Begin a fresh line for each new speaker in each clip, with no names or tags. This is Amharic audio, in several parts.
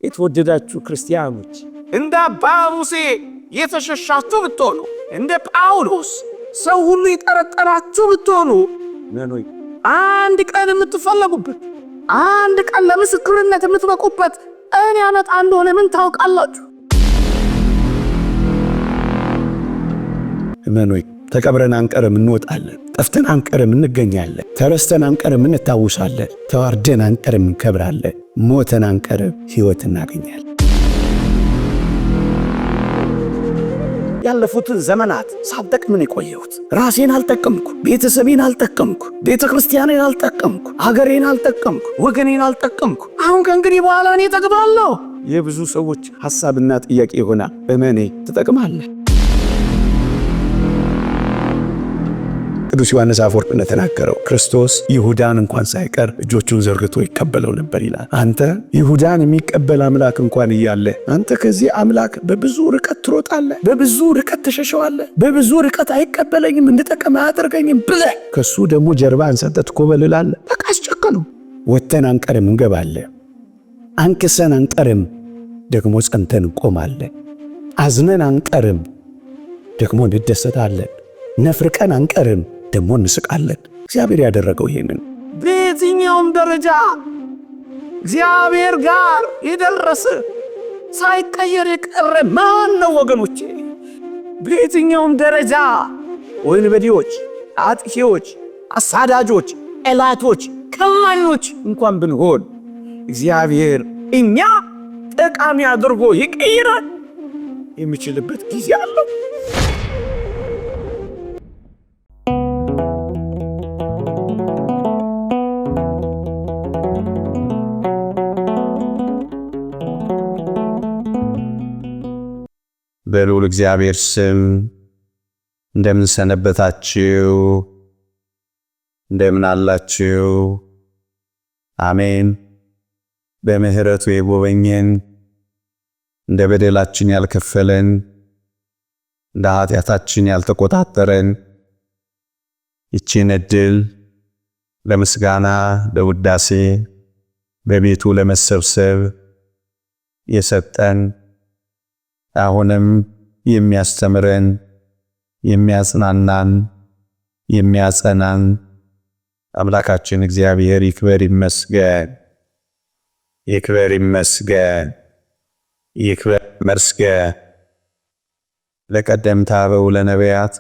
የተወደዳችሁ ክርስቲያኖች እንደ አባ ሙሴ የተሸሻችሁ ብትሆኑ እንደ ጳውሎስ ሰው ሁሉ የጠረጠራችሁ ብትሆኑ መኖይ አንድ ቀን የምትፈለጉበት አንድ ቀን ለምስክርነት የምትበቁበት እኔ አመጣ እንደሆነ ምን ታውቃላችሁ?
መኖይ ተቀብረን አንቀርም እንወጣለን። ጠፍተን አንቀርም እንገኛለን። ተረስተን አንቀርም እንታውሳለን። ተዋርደን አንቀርም እንከብራለን። ሞተን አንቀርም ሕይወት እናገኛለን።
ያለፉትን ዘመናት ሳልጠቅምን የቆየሁት ራሴን አልጠቀምኩ፣ ቤተሰቤን አልጠቀምኩ፣ ቤተ ክርስቲያኔን አልጠቀምኩ፣ ሀገሬን አልጠቀምኩ፣ ወገኔን አልጠቀምኩ። አሁን ከእንግዲህ በኋላ እኔ እጠቅማለሁ።
የብዙ ሰዎች ሐሳብና ጥያቄ ይሆናል። እመኔ ትጠቅማለህ። ቅዱስ ዮሐንስ አፈወርቅ እንደተናገረው ክርስቶስ ይሁዳን እንኳን ሳይቀር እጆቹን ዘርግቶ ይቀበለው ነበር ይላል። አንተ ይሁዳን የሚቀበል አምላክ እንኳን እያለ አንተ ከዚህ አምላክ በብዙ ርቀት ትሮጣለህ፣ በብዙ ርቀት ተሸሸዋለህ፣ በብዙ ርቀት አይቀበለኝም፣ እንድጠቀም አያደርገኝም ብለህ ከሱ ደግሞ ጀርባህን ሰጥተህ ትኮበልላለህ። በቃ አስጨከኑ። ወጥተን አንቀርም እንገባለን። አንክሰን አንቀርም ደግሞ ጸንተን እንቆማለን። አዝነን አንቀርም ደግሞ እንደሰታለን። ነፍርቀን አንቀርም ደግሞ እንስቃለን። እግዚአብሔር ያደረገው ይሄንን።
በየትኛውም ደረጃ እግዚአብሔር ጋር የደረሰ ሳይቀየር የቀረ ማን ነው ወገኖቼ? በየትኛውም ደረጃ ወንበዴዎች፣ አጥፊዎች፣ አሳዳጆች፣ ጠላቶች፣ ከማኞች እንኳን ብንሆን እግዚአብሔር እኛ ጠቃሚ አድርጎ ይቀይራል የሚችልበት ጊዜ አለው።
በልዑል እግዚአብሔር ስም እንደምን ሰነበታችሁ? እንደምን አላችሁ? አሜን። በምህረቱ የጎበኘን እንደ በደላችን ያልከፈለን እንደ ኃጢአታችን ያልተቆጣጠረን ይህችን ዕድል ለምስጋና ለውዳሴ በቤቱ ለመሰብሰብ የሰጠን አሁንም የሚያስተምረን የሚያጽናናን የሚያጸናን አምላካችን እግዚአብሔር ይክበር ይመስገን። ይክበር ይመስገን። ይክበር ይመስገን። ለቀደምት አበው ለነቢያት፣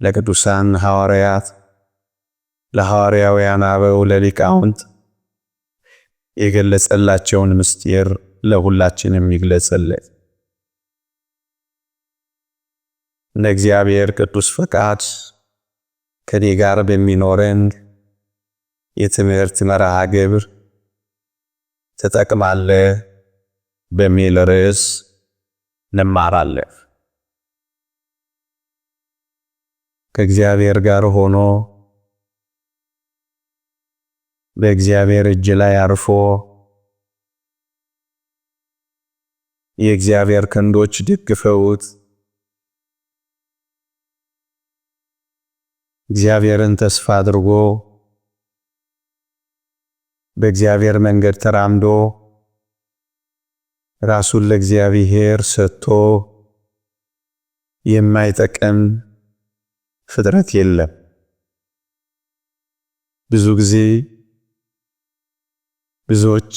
ለቅዱሳን ሐዋርያት፣ ለሐዋርያውያን አበው ለሊቃውንት የገለጸላቸውን ምስጢር ለሁላችንም ይግለጽልን። እንደ እግዚአብሔር ቅዱስ ፈቃድ ከኔ ጋር በሚኖረን የትምህርት መርሃ ግብር ትጠቅማለህ በሚል ርዕስ እንማራለን። ከእግዚአብሔር ጋር ሆኖ በእግዚአብሔር እጅ ላይ አርፎ የእግዚአብሔር ክንዶች ደግፈውት እግዚአብሔርን ተስፋ አድርጎ በእግዚአብሔር መንገድ ተራምዶ ራሱን ለእግዚአብሔር ሰጥቶ የማይጠቅም ፍጥረት የለም። ብዙ ጊዜ ብዙዎች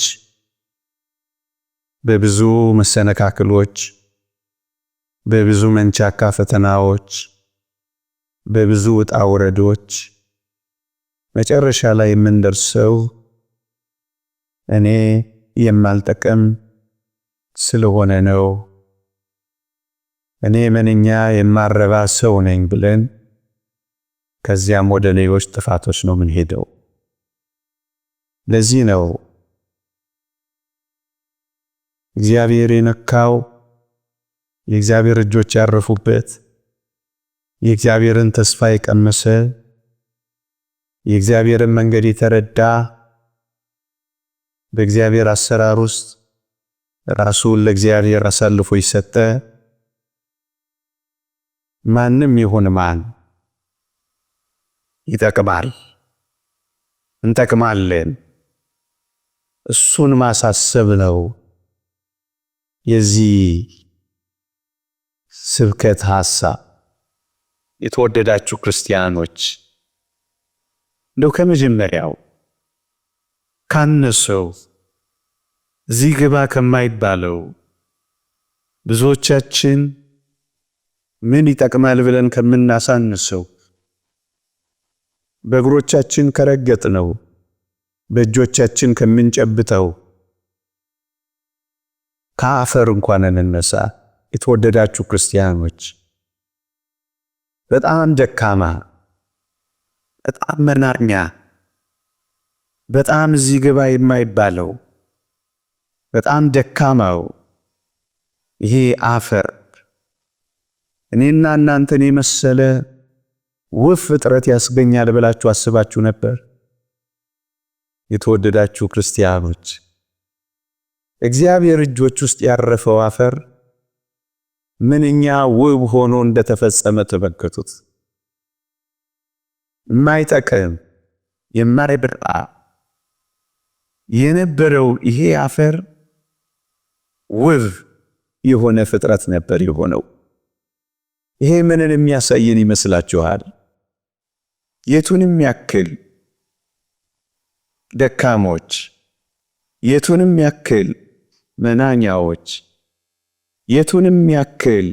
በብዙ መሰነካክሎች፣ በብዙ መንቻካ ፈተናዎች፣ በብዙ ውጣ ውረዶች መጨረሻ ላይ የምንደርሰው እኔ የማልጠቅም ስለሆነ ነው፣ እኔ ምንኛ የማረባ ሰው ነኝ ብለን ከዚያም ወደ ሌሎች ጥፋቶች ነው የምንሄደው። ለዚህ ነው እግዚአብሔር የነካው የእግዚአብሔር እጆች ያረፉበት የእግዚአብሔርን ተስፋ የቀመሰ የእግዚአብሔርን መንገድ የተረዳ በእግዚአብሔር አሰራር ውስጥ ራሱን ለእግዚአብሔር አሳልፎ ይሰጠ ማንም ይሁን ማን ይጠቅማል፣ እንጠቅማለን። እሱን ማሳሰብ ነው የዚህ ስብከት ሐሳብ የተወደዳችሁ ክርስቲያኖች እንደው ከመጀመሪያው ካነሰው እዚህ ግባ ከማይባለው ብዙዎቻችን ምን ይጠቅማል ብለን ከምናሳንሰው በእግሮቻችን ከረገጥነው በእጆቻችን ከምንጨብጠው ከአፈር እንኳን እንነሳ። የተወደዳችሁ ክርስቲያኖች በጣም ደካማ፣ በጣም መናኛ፣ በጣም እዚህ ግባ የማይባለው በጣም ደካማው ይሄ አፈር እኔና እናንተን የመሰለ ውብ ፍጥረት ያስገኛል ብላችሁ አስባችሁ ነበር? የተወደዳችሁ ክርስቲያኖች እግዚአብሔር እጆች ውስጥ ያረፈው አፈር ምንኛ ውብ ሆኖ እንደተፈጸመ ተመልከቱት። የማይጠቅም የማይበራ የነበረው ይሄ አፈር ውብ የሆነ ፍጥረት ነበር የሆነው። ይሄ ምንን የሚያሳየን ይመስላችኋል? የቱንም ያክል ደካሞች፣ የቱንም ያክል መናኛዎች፣ የቱንም ያክል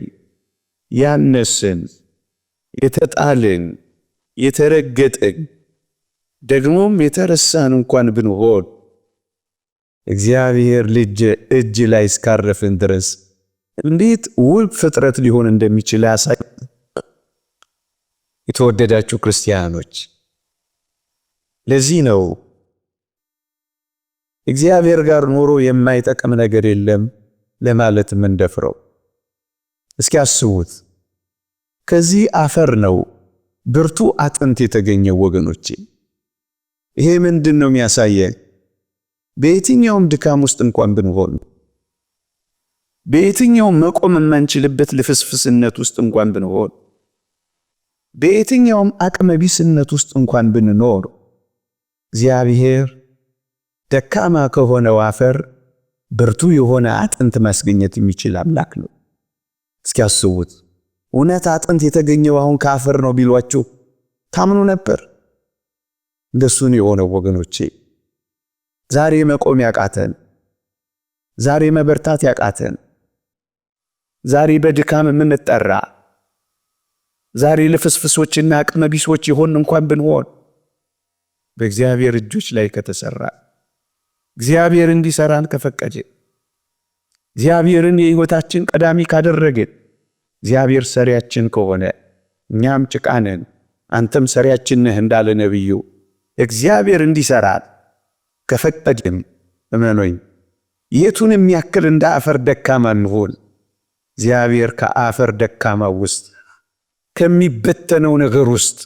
ያነስን፣ የተጣልን፣ የተረገጥን፣ ደግሞም የተረሳን እንኳን ብንሆን እግዚአብሔር ልጅ እጅ ላይ እስካረፍን ድረስ እንዴት ውብ ፍጥረት ሊሆን እንደሚችል ያሳይ። የተወደዳችሁ ክርስቲያኖች ለዚህ ነው እግዚአብሔር ጋር ኖሮ የማይጠቅም ነገር የለም ለማለት ምንደፍረው። እስኪ አስቡት፣ ከዚህ አፈር ነው ብርቱ አጥንት የተገኘው ወገኖቼ። ይሄ ምንድነው የሚያሳየን? በየትኛውም ድካም ውስጥ እንኳን ብንሆን፣ በየትኛውም መቆም የማንችልበት ልፍስፍስነት ውስጥ እንኳን ብንሆን፣ በየትኛውም አቅመ ቢስነት ውስጥ እንኳን ብንኖር እግዚአብሔር ደካማ ከሆነው አፈር ብርቱ የሆነ አጥንት ማስገኘት የሚችል አምላክ ነው። እስኪ አስቡት፣ እውነት አጥንት የተገኘው አሁን ከአፈር ነው ቢሏችሁ ታምኑ ነበር? እንደሱ ነው የሆነው ወገኖቼ። ዛሬ መቆም ያቃተን፣ ዛሬ መበርታት ያቃተን፣ ዛሬ በድካም የምንጠራ፣ ዛሬ ለፍስፍሶችና አቅመ ቢሶች የሆን እንኳን ብንሆን በእግዚአብሔር እጆች ላይ ከተሰራ፣ እግዚአብሔር እንዲሰራን ከፈቀደ፣ እግዚአብሔርን የሕይወታችን ቀዳሚ ካደረገ፣ እግዚአብሔር ሰሪያችን ከሆነ እኛም ጭቃ ነን አንተም ሰሪያችን ነህ እንዳለ ነብዩ እግዚአብሔር እንዲሰራን ከፈቀደም እመኑኝ የቱንም ያክል እንደ አፈር ደካማ እንሆን እግዚአብሔር ከአፈር ደካማ ውስጥ ከሚበተነው ነገር ውስጥ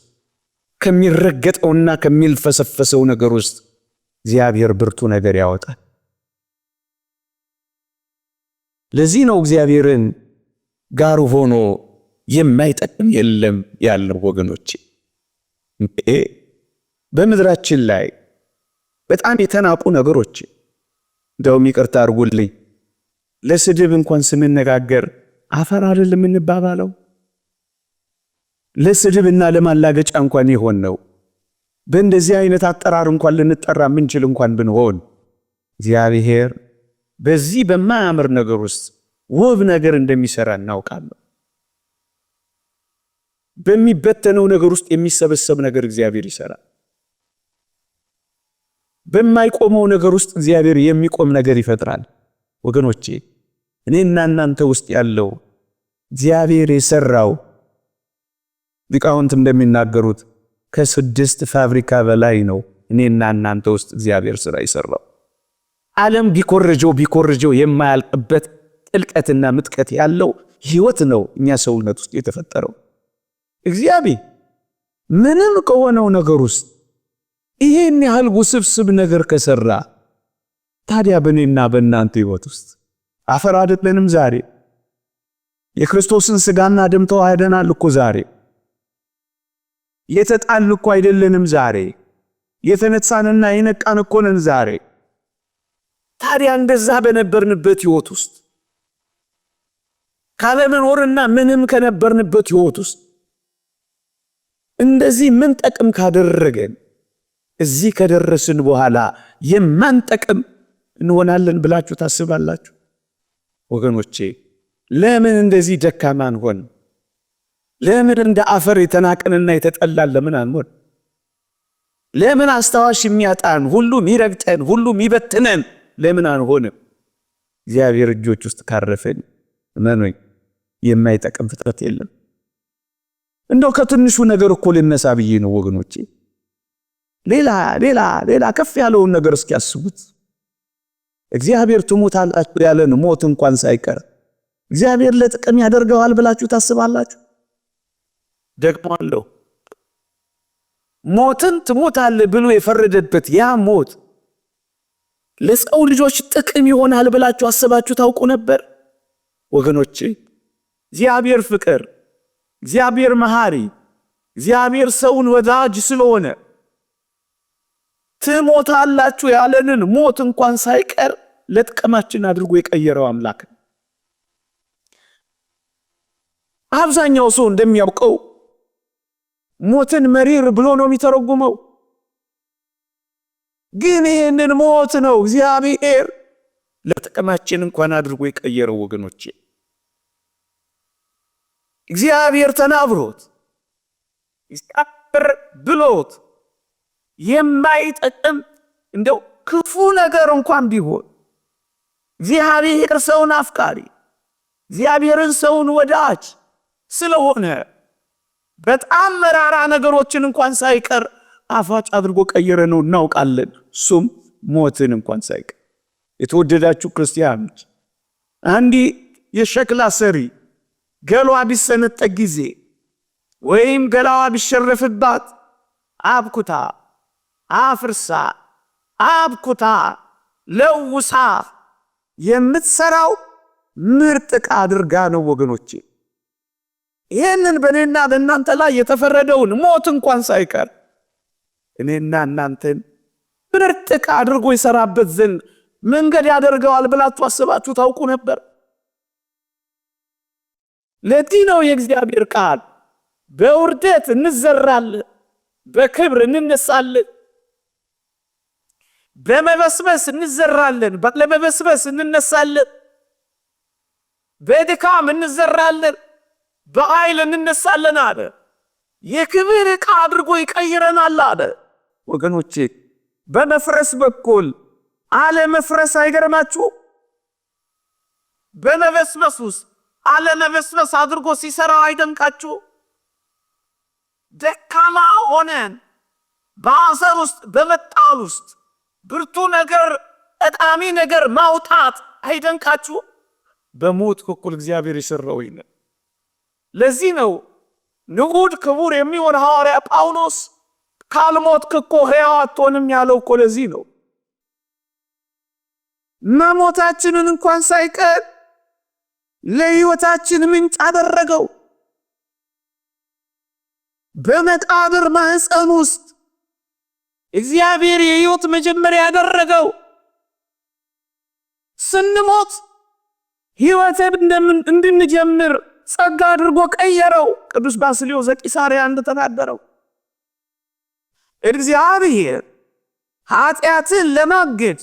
ከሚረገጠውና ከሚልፈሰፈሰው ነገር ውስጥ እግዚአብሔር ብርቱ ነገር ያወጣል። ለዚህ ነው እግዚአብሔርን ጋር ሆኖ የማይጠቅም የለም ያለው ወገኖቼ። በምድራችን ላይ በጣም የተናቁ ነገሮች እንደውም ይቅርታ አድርጉልኝ ለስድብ እንኳን ስንነጋገር አፈር አይደለም እንባባለው። ለስድብና ለማላገጫ እንኳን ይሆን ነው። በእንደዚህ አይነት አጠራር እንኳን ልንጠራ ምንችል እንኳን ብንሆን እግዚአብሔር በዚህ በማያምር ነገር ውስጥ ውብ ነገር እንደሚሰራ እናውቃለን። በሚበተነው ነገር ውስጥ የሚሰበሰብ ነገር እግዚአብሔር ይሰራል። በማይቆመው ነገር ውስጥ እግዚአብሔር የሚቆም ነገር ይፈጥራል። ወገኖቼ እኔና እናንተ ውስጥ ያለው እግዚአብሔር የሰራው ሊቃውንት እንደሚናገሩት ከ6 ፋብሪካ በላይ ነው እኔና እናንተ ውስጥ እግዚአብሔር ስራ ይሰራው። ዓለም ቢኮርጀው የማያልቅበት ጥልቀትና ምጥቀት ያለው ህይወት ነው እኛ ሰውነት ውስጥ የተፈጠረው። እግዚአብሔር ምንም ከሆነው ነገር ውስጥ ይሄን ያህል ውስብስብ ነገር ከሰራ ታዲያ በእኔና በእናንተ ህይወት ውስጥ አፈር አይደለንም? ዛሬ የክርስቶስን ሥጋና ደም ተዋህደናል እኮ ዛሬ። የተጣልን እኮ አይደለንም ዛሬ። የተነሳንና የነቃን እኮ ነን ዛሬ። ታዲያ እንደዛ በነበርንበት ህይወት ውስጥ ካለመኖርና ምንም ከነበርንበት ሕይወት ውስጥ እንደዚህ ምን ጠቅም ካደረገን እዚህ ከደረስን በኋላ የማንጠቅም እንሆናለን ብላችሁ ታስባላችሁ? ወገኖቼ ለምን እንደዚህ ደካማን ሆን? ለምን እንደ አፈር የተናቀንና የተጠላን ለምን አንሆን? ለምን አስተዋሽ የሚያጣን ሁሉ የሚረግጠን ሁሉ የሚበትነን ለምን አንሆንም? እግዚአብሔር እጆች ውስጥ ካረፈን እመኑኝ የማይጠቅም ፍጥረት የለም። እንደው ከትንሹ ነገር እኮ ልነሳ ብዬ ነው ወገኖቼ። ሌላ ከፍ ያለውን ነገር እስኪ ያስቡት። እግዚአብሔር ትሞታላችሁ ያለን ሞት እንኳን ሳይቀር እግዚአብሔር ለጥቅም ያደርገዋል ብላችሁ ታስባላችሁ? ደግሞ አለው ሞትን ትሞታለህ ብሎ የፈረደበት ያ ሞት ለሰው ልጆች ጥቅም ይሆናል ብላችሁ አስባችሁ ታውቁ ነበር? ወገኖቼ እግዚአብሔር ፍቅር፣ እግዚአብሔር መሐሪ፣ እግዚአብሔር ሰውን ወዳጅ ስለሆነ ትሞታላችሁ ያለንን ሞት እንኳን ሳይቀር ለጥቅማችን አድርጎ የቀየረው አምላክ። አብዛኛው ሰው እንደሚያውቀው ሞትን መሪር ብሎ ነው የሚተረጉመው። ግን ይህንን ሞት ነው እግዚአብሔር ለጥቅማችን እንኳን አድርጎ የቀየረው ወገኖቼ። እግዚአብሔር ተናግሮት እግዚአብሔር ብሎት የማይጠቅም እንደው ክፉ ነገር እንኳን ቢሆን እግዚአብሔር ሰውን አፍቃሪ፣ እግዚአብሔርን ሰውን ወዳጅ ስለሆነ በጣም መራራ ነገሮችን እንኳን ሳይቀር አፋጭ አድርጎ ቀየረ ነው እናውቃለን። እሱም ሞትን እንኳን ሳይቀር። የተወደዳችሁ ክርስቲያኖች አንዲ የሸክላ ሰሪ ገሏ ቢሰነጠቅ ጊዜ ወይም ገላዋ ቢሸረፍባት አብኩታ አፍርሳ አብኩታ ለውሳ የምትሰራው ምርጥ ዕቃ አድርጋ ነው ወገኖቼ። ይህንን በእኔና በእናንተ ላይ የተፈረደውን ሞት እንኳን ሳይቀር እኔና እናንተን ምርጥ ዕቃ አድርጎ ይሰራበት ዘንድ መንገድ ያደርገዋል ብላችሁ አስባችሁ ታውቁ ነበር? ለዚህ ነው የእግዚአብሔር ቃል በውርደት እንዘራለን፣ በክብር እንነሳለን። በመበስበስ እንዘራለን፣ ለመበስበስ እንነሳለን። በድካም እንዘራለን፣ በኃይል እንነሳለን አለ። የክብር ዕቃ አድርጎ ይቀይረናል አለ። ወገኖቼ በመፍረስ በኩል አለመፍረስ አይገርማችሁ? በመበስበስ ውስጥ አለመበስበስ አድርጎ ሲሰራው አይደንቃችሁ? ደካማ ሆነን በአሰር ውስጥ በመጣል ውስጥ ብርቱ ነገር ጠቃሚ ነገር ማውጣት አይደንቃችሁ? በሞት በኩል እግዚአብሔር ይሰራው ይነ ለዚህ ነው ንዑድ ክቡር የሚሆን ሐዋርያ ጳውሎስ ካልሞትክ እኮ ሕያው አትሆንም ያለው እኮ ለዚህ ነው። መሞታችንን እንኳን ሳይቀር ለሕይወታችን ምንጭ አደረገው። በመቃብር ማህፀን ውስጥ እግዚአብሔር የሕይወት መጀመሪያ ያደረገው። ስንሞት ሕይወትን እንድንጀምር ጸጋ አድርጎ ቀየረው። ቅዱስ ባስልዮስ ዘቂሳርያ እንደተናገረው እግዚአብሔር ኃጢአትን ለማገድ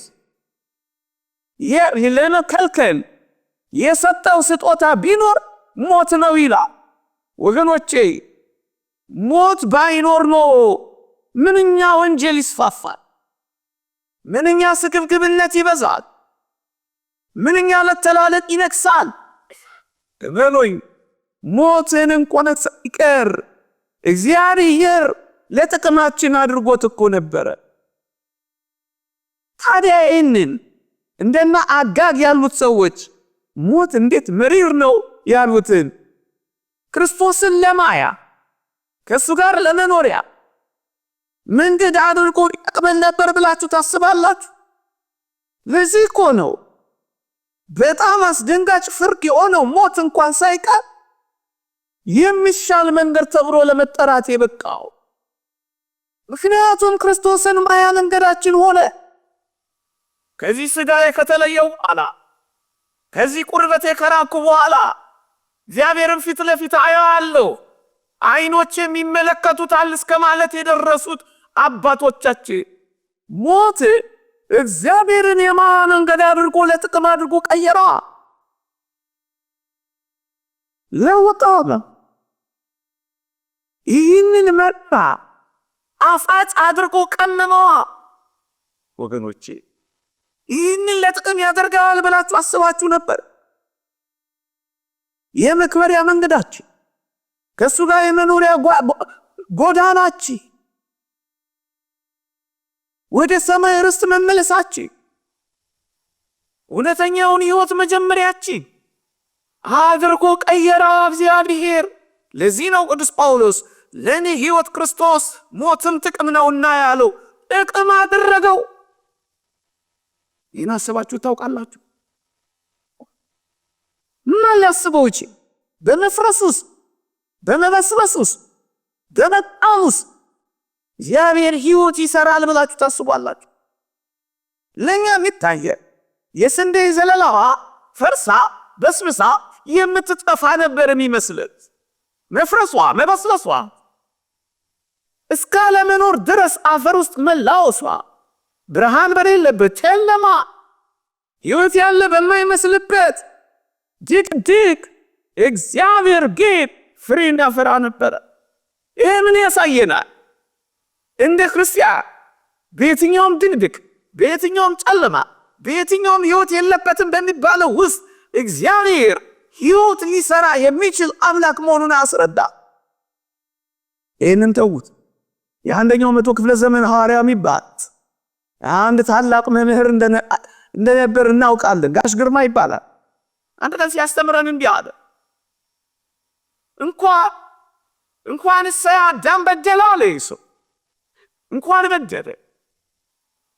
ለመከልከል የሰጠው ስጦታ ቢኖር ሞት ነው ይላል። ወገኖቼ ሞት ባይኖር ነው ምንኛ ወንጀል ይስፋፋል፣ ምንኛ ስግብግብነት ይበዛል፣ ምንኛ መተላለቅ ይነግሳል። እመኑኝ ሞትን እንኳን ሳይቀር እግዚአብሔር ለጥቅማችን አድርጎት እኮ ነበረ። ታዲያ ይህንን እንደና አጋግ ያሉት ሰዎች ሞት እንዴት መሪር ነው ያሉትን ክርስቶስን ለማያ ከሱ ጋር ለመኖሪያ መንገድ አድርጎ ይቀበል ነበር ብላችሁ ታስባላችሁ? ለዚህ እኮ ነው በጣም አስደንጋጭ ፍርድ የሆነው ሞት እንኳን ሳይቀር የሚሻል መንገድ ተብሎ ለመጠራት የበቃው። ምክንያቱም ክርስቶስን ማያ መንገዳችን ሆነ። ከዚህ ሥጋዬ ከተለየው በኋላ ከዚህ ቁርበቴ ከራኩ በኋላ
እግዚአብሔርን ፊት ለፊት አያለሁ አይኖቼም ይመለከቱታል እስከ ማለት የደረሱት አባቶቻችን ሞት እግዚአብሔርን የማንገድ አድርጎ ለጥቅም አድርጎ ቀየራ ለወጣው ይህንን መጣ አፋጭ አድርጎ ቀመመዋ። ወገኖቼ ይህንን ለጥቅም ያደርጋል ብላችሁ አስባችሁ ነበር? የመክበሪያ መንገዳችን ከሱ ጋር የመኖሪያ ጎዳናችን ወደ ሰማይ ርስት መመለሳችን እውነተኛውን ሕይወት መጀመሪያችን አድርጎ ቀየራ እግዚአብሔር። ለዚህ ነው ቅዱስ ጳውሎስ ለኔ ሕይወት ክርስቶስ ሞትም ጥቅም ነውና ያለው። ጥቅም አደረገው። ይህን አስባችሁ ታውቃላችሁ? ምን ሊያስበው ይችል? በመፍረሱስ በመበስበሱስ በመጣሙስ እግዚአብሔር ሕይወት ይሰራል ብላችሁ ታስባላችሁ? ለኛ የሚታየ የስንዴ ዘለላዋ ፈርሳ በስብሳ የምትጠፋ ነበር የሚመስለት። መፍረሷ መበስበሷ እስከ ለመኖር ድረስ አፈር ውስጥ መላወሷ ብርሃን በሌለበት ጨለማ ሕይወት ያለ በማይመስልበት ድቅድቅ እግዚአብሔር ግን ፍሬን ያፈራ ነበር። ይህ ምን ያሳየናል? እንደ ክርስቲያን በየትኛውም ድቅድቅ በየትኛውም ጨለማ በየትኛውም ሕይወት የለበትም በሚባለው ውስጥ እግዚአብሔር ሕይወት ሊሰራ የሚችል አምላክ መሆኑን አስረዳ። ይህንን ተውት። የአንደኛው መቶ ክፍለ ዘመን ሐዋርያ የሚባል አንድ ታላቅ መምህር እንደነበር እናውቃለን። ጋሽ ግርማ ይባላል። አንድ ቀን ሲያስተምረን እንዲህ አለ። እንኳን አዳም በደለ አለ። ሰው እንኳን በደለ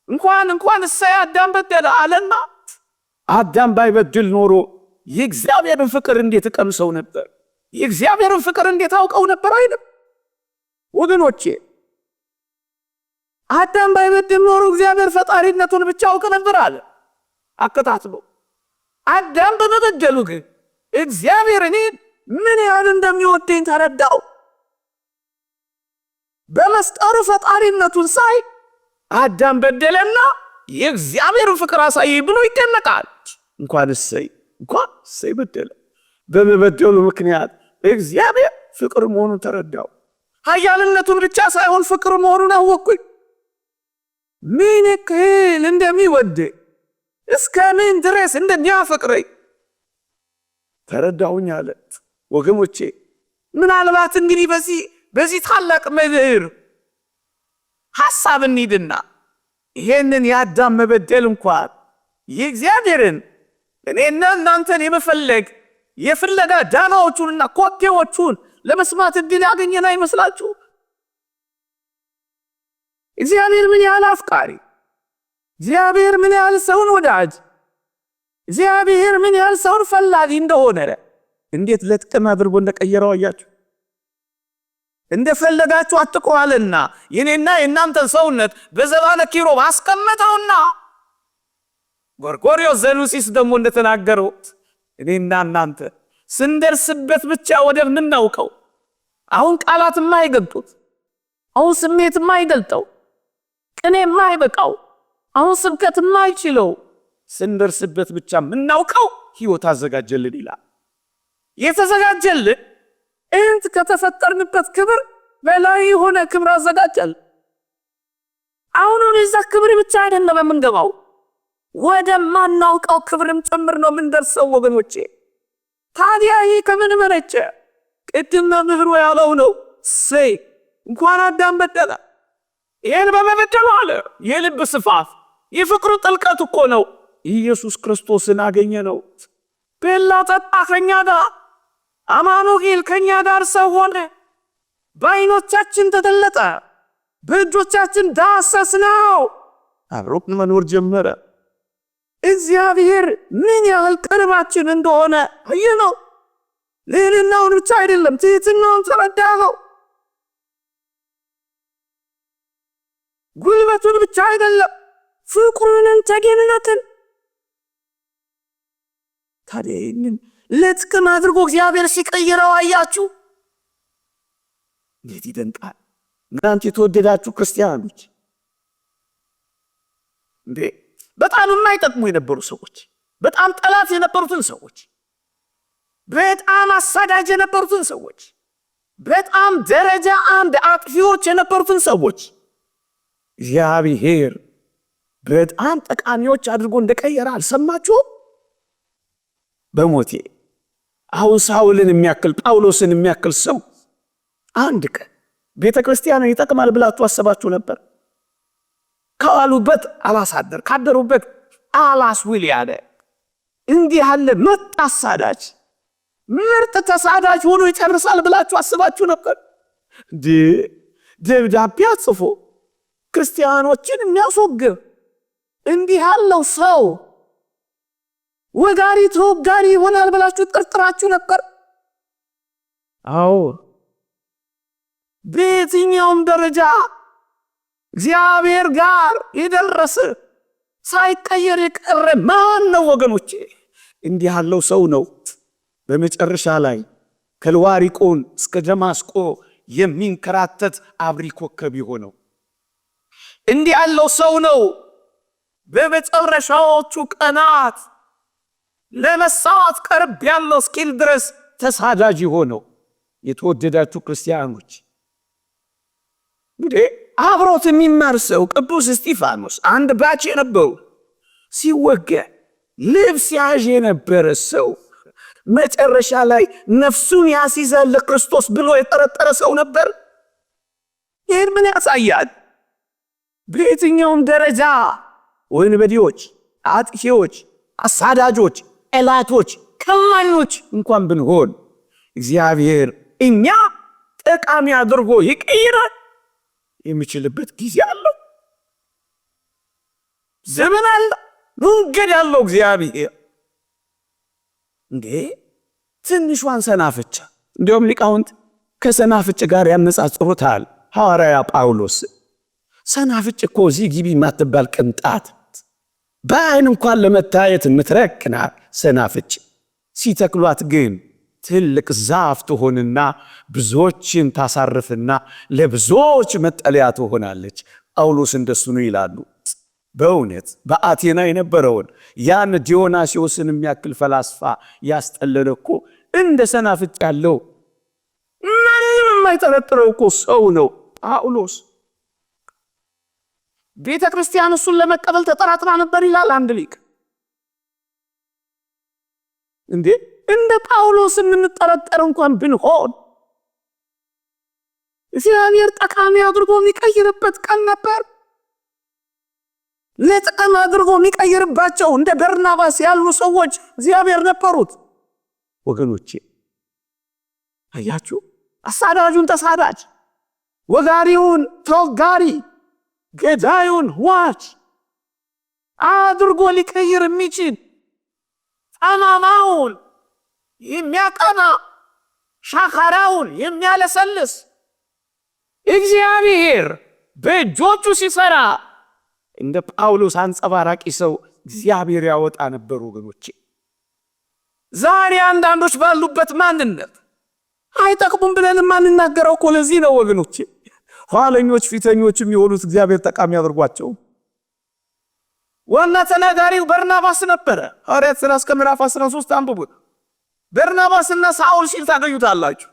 እንኳን አዳም በደለ አለና አዳም ባይበድል ኖሮ የእግዚአብሔርን ፍቅር እንዴት ቀምሰው ነበር? የእግዚአብሔርን ፍቅር እንዴት አውቀው ነበር? አይደል ወገኖቼ? አዳም ባይበድል ኖሮ እግዚአብሔር ፈጣሪነቱን ብቻ አውቀ ነበር አለ። አከታትሎ አዳም በመበደሉ ግን እግዚአብሔር እኔን ምን ያህል እንደሚወደኝ ተረዳው። በመስጠሩ ፈጣሪነቱን ሳይ አዳም በደለና የእግዚአብሔርን ፍቅር አሳየ ብሎ ይደነቃል። እንኳን እሰይ በደለ። በመበደሉ ምክንያት እግዚአብሔር ፍቅር መሆኑን ተረዳው። ኃያልነቱን ብቻ ሳይሆን ፍቅር መሆኑን አወቅኩኝ። ምን ያህል እንደሚወደኝ እስከ ምን ድረስ እንደሚያፈቅረኝ ተረዳሁኝ አለ። ወገኖቼ ምናልባት እንግዲህ በዚህ ታላቅ መምህር ሐሳብ እንሂድና ይሄንን የአዳም መበደል እንኳን የእግዚአብሔርን እኔና እናንተን የመፈለግ የፍለጋ ዳናዎቹንና ኮቴዎቹን ለመስማት እድል ያገኘን አይመስላችሁ? እግዚአብሔር ምን ያህል አፍቃሪ፣ እግዚአብሔር ምን ያህል ሰውን ወዳጅ፣ እግዚአብሔር ምን ያህል ሰውን ፈላጊ እንደሆነ እንዴት ለጥቅም አድርጎ እንደቀየረው አያችሁ? እንደፈለጋችሁ አትቆዋልና የኔና የእናንተን ሰውነት በዘባነ ኪሮብ አስቀመጠውና ጎርጎርዮስ ዘኑሲስ ደግሞ እንደተናገረው እኔና እናንተ ስንደርስበት ብቻ ወደምናውቀው አሁን ቃላት የማይገልጡት አሁን ስሜት የማይገልጠው ቅኔ የማይበቃው አሁን ስብከት የማይችለው ስንደርስበት ብቻ የምናውቀው ሕይወት አዘጋጀልን ይላል። የተዘጋጀልን እንት ከተፈጠርንበት ክብር በላይ የሆነ ክብር አዘጋጀልን። አሁን እዛ ክብር ብቻ አይደለም የምንገባው ወደ ማናውቀው ክብርም ጭምር ነው የምንደርሰው ወገኖቼ። ታዲያ ይህ ከምን መነጨ? ቅድም መምህሩ ያለው ነው። እንኳን አዳም በደለ። ይህን በመበደሉ አለ የልብ ስፋት የፍቅሩ ጥልቀት እኮ ነው። ኢየሱስ ክርስቶስን አገኘ ነው። በላ ጠጣ ከኛ ጋር አማኑኤል ከኛ ጋር ሰው ሆነ። በዓይኖቻችን ተገለጠ፣ በእጆቻችን ዳሰስነው፣ አብሮት መኖር ጀመረ። እግዚአብሔር ምን ያህል ቅርባችን እንደሆነ አየነው። ልዕልናውን ብቻ አይደለም ትሕትናውን ተረዳነው። ጉልበቱን ብቻ አይደለም ፍቅሩንን ተገኝነትን። ታዲያ ይህንን ለጥቅም አድርጎ እግዚአብሔር ሲቀይረው አያችሁ። እንዴት ይደንቃል! እናንተ የተወደዳችሁ ክርስቲያኖች እንዴ በጣም የማይጠቅሙ የነበሩ ሰዎች፣ በጣም ጠላት የነበሩትን ሰዎች፣ በጣም አሳዳጅ የነበሩትን ሰዎች፣ በጣም ደረጃ አንድ አጥፊዎች የነበሩትን ሰዎች እግዚአብሔር በጣም ጠቃሚዎች አድርጎ እንደቀየረ አልሰማችሁም? በሞቴ አሁን ሳውልን የሚያክል ጳውሎስን የሚያክል ሰው አንድ ቀን ቤተክርስቲያንን ይጠቅማል ብላችሁ አሰባችሁ ነበር? ካሉበት አላሳደር ካደሩበት አላስውል ያለ እንዲህ ያለ ምርጥ አሳዳጅ ምርጥ ተሳዳጅ ሆኖ ይጨርሳል ብላችሁ አስባችሁ ነበር? ደብዳቤ ጽፎ ክርስቲያኖችን የሚያስወግር እንዲህ ያለው ሰው ወጋሪ ተወጋሪ ይሆናል ብላችሁ ጠርጥራችሁ ነበር? አዎ። በየትኛውም ደረጃ እግዚአብሔር ጋር የደረሰ ሳይቀየር የቀረ ማን ነው ወገኖቼ? እንዲህ ያለው ሰው ነው በመጨረሻ ላይ ከልዋሪቆን እስከ ደማስቆ የሚንከራተት አብሪ ኮከብ የሆነው። እንዲህ ያለው ሰው ነው በመጨረሻዎቹ ቀናት ለመሳዋት ቀርብ ያለው እስኪል ድረስ ተሳዳጅ የሆነው። የተወደዳችሁ ክርስቲያኖች እንዴ አብሮት የሚማር ሰው ቅዱስ እስጢፋኖስ አንድ ባች የነበሩ ሲወገ ልብስ ያዥ የነበረ ሰው መጨረሻ ላይ ነፍሱን ያስይዛል ለክርስቶስ ብሎ የጠረጠረ ሰው ነበር። ይህን ምን ያሳያል? በየትኛውም ደረጃ ወንበዴዎች፣ አጥፊዎች፣ አሳዳጆች፣ ጠላቶች፣ ከማኞች እንኳን ብንሆን እግዚአብሔር እኛ ጠቃሚ አድርጎ ይቀይራል የሚችልበት ጊዜ አለው፣ ዘመን አለ፣ መንገድ ያለው እግዚአብሔር። እንዴ ትንሿን ሰናፍጭ እንዲሁም ሊቃውንት ከሰናፍጭ ጋር ያነጻጽሩታል። ሐዋርያ ጳውሎስ ሰናፍጭ እኮ እዚህ ግቢ ማትባል ቅንጣት በአይን እንኳን ለመታየት የምትረቅና ሰናፍጭ ሲተክሏት ግን ትልቅ ዛፍ ትሆንና ብዙዎችን ታሳርፍና ለብዙዎች መጠለያ ትሆናለች። ጳውሎስ እንደሱ ነው ይላሉ። በእውነት በአቴና የነበረውን ያን ዲዮናስዮስን የሚያክል ፈላስፋ ያስጠለለ እኮ እንደ ሰናፍጭ ያለው ምንም የማይጠረጥረው እኮ ሰው ነው ጳውሎስ። ቤተ ክርስቲያን እሱን ለመቀበል ተጠራጥራ ነበር ይላል አንድ ሊቅ። እንዴ እንደ ጳውሎስ የምንጠረጠር እንኳን ብንሆን እግዚአብሔር ጠቃሚ አድርጎ የሚቀይርበት ቀን ነበር። ለጥቅም አድርጎ የሚቀይርባቸው እንደ በርናባስ ያሉ ሰዎች እግዚአብሔር ነበሩት። ወገኖቼ አያችሁ፣ አሳዳጁን ተሳዳጅ፣ ወጋሪውን ተወጋሪ፣ ገዳዩን ዋች አድርጎ ሊቀይር የሚችል ጠማማውን የሚያቀና ሻካራውን የሚያለሰልስ እግዚአብሔር በእጆቹ ሲሰራ እንደ ጳውሎስ አንጸባራቂ ሰው እግዚአብሔር ያወጣ ነበር። ወገኖቼ ዛሬ አንዳንዶች ባሉበት ማንነት አይጠቅሙም ብለን ማንናገረው እኮ ለዚህ ነው ወገኖቼ። ኋለኞች ፊተኞች የሚሆኑት እግዚአብሔር ጠቃሚ አድርጓቸው። ዋና ተናጋሪው በርናባስ ነበረ። ሐዋርያት ሥራ እስከ ምዕራፍ 13 አንብቡት። በርናባስና ሳውል ሲል ታገኙታላችሁ።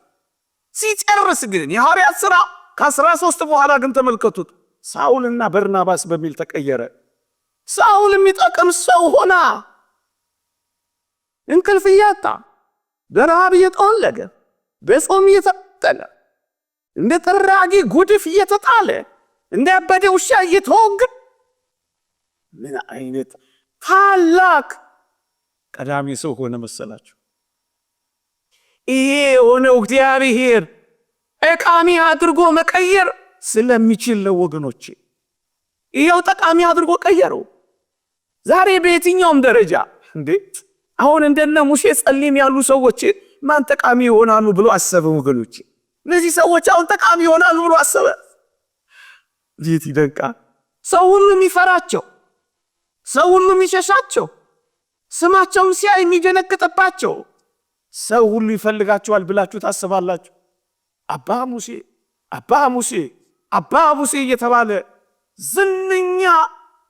ሲጨርስ ግን የሐዋርያት ሥራ ከ13 በኋላ ግን ተመልከቱት፣ ሳውልና በርናባስ በሚል ተቀየረ። ሳውል የሚጠቅም ሰው ሆና እንቅልፍ እያጣ በረሃብ እየጠወለገ በጾም እየተጠለ እንደ ተራጊ ጉድፍ እየተጣለ እንደ አበደ ውሻ እየተወገረ ምን አይነት ታላቅ ቀዳሚ ሰው ሆነ መሰላችሁ? ይሄ የሆነው እግዚአብሔር ጠቃሚ አድርጎ መቀየር ስለሚችል ነው ወገኖቼ። ይሄው ጠቃሚ አድርጎ ቀየረው። ዛሬ በየትኛውም ደረጃ እንዴ አሁን እንደነ ሙሴ ጸሊም ያሉ ሰዎች ማን ጠቃሚ ይሆናሉ ብሎ አሰበ ወገኖቼ? እነዚህ ሰዎች አሁን ጠቃሚ ይሆናሉ ብሎ አሰበ። እንዴት ይደንቃል! ሰው ሁሉ የሚፈራቸው፣ ሰው ሁሉ የሚሸሻቸው፣ ስማቸውን ሲያይ የሚደነግጥባቸው ሰው ሁሉ ይፈልጋቸዋል ብላችሁ ታስባላችሁ? አባ ሙሴ እየተባለ ዝነኛ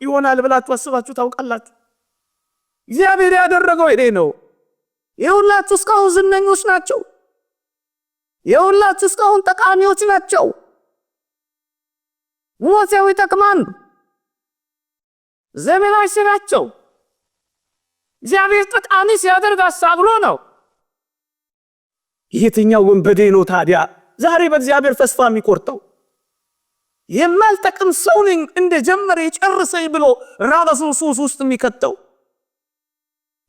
ይሆናል ብላችሁ አስባችሁ ታውቃላችሁ? እግዚአብሔር ያደረገው ይሄ ነው። የሁላችሁ እስካሁን ዝነኞች ናቸው። የሁላችሁ እስካሁን ጠቃሚዎች ናቸው። ሙሴው ይጠቅማሉ፣ ዘመናዊ ናቸው። እግዚአብሔር ጠቃሚ ሲያደርግ አሳብሎ ነው። የትኛው ወንበዴ ነው ታዲያ ዛሬ በእግዚአብሔር ተስፋ የሚቆርጠው? የማልጠቅም ሰው ነኝ እንደጀመረ ይጨርሰኝ ብሎ ራሱን ሱስ ውስጥ የሚከተው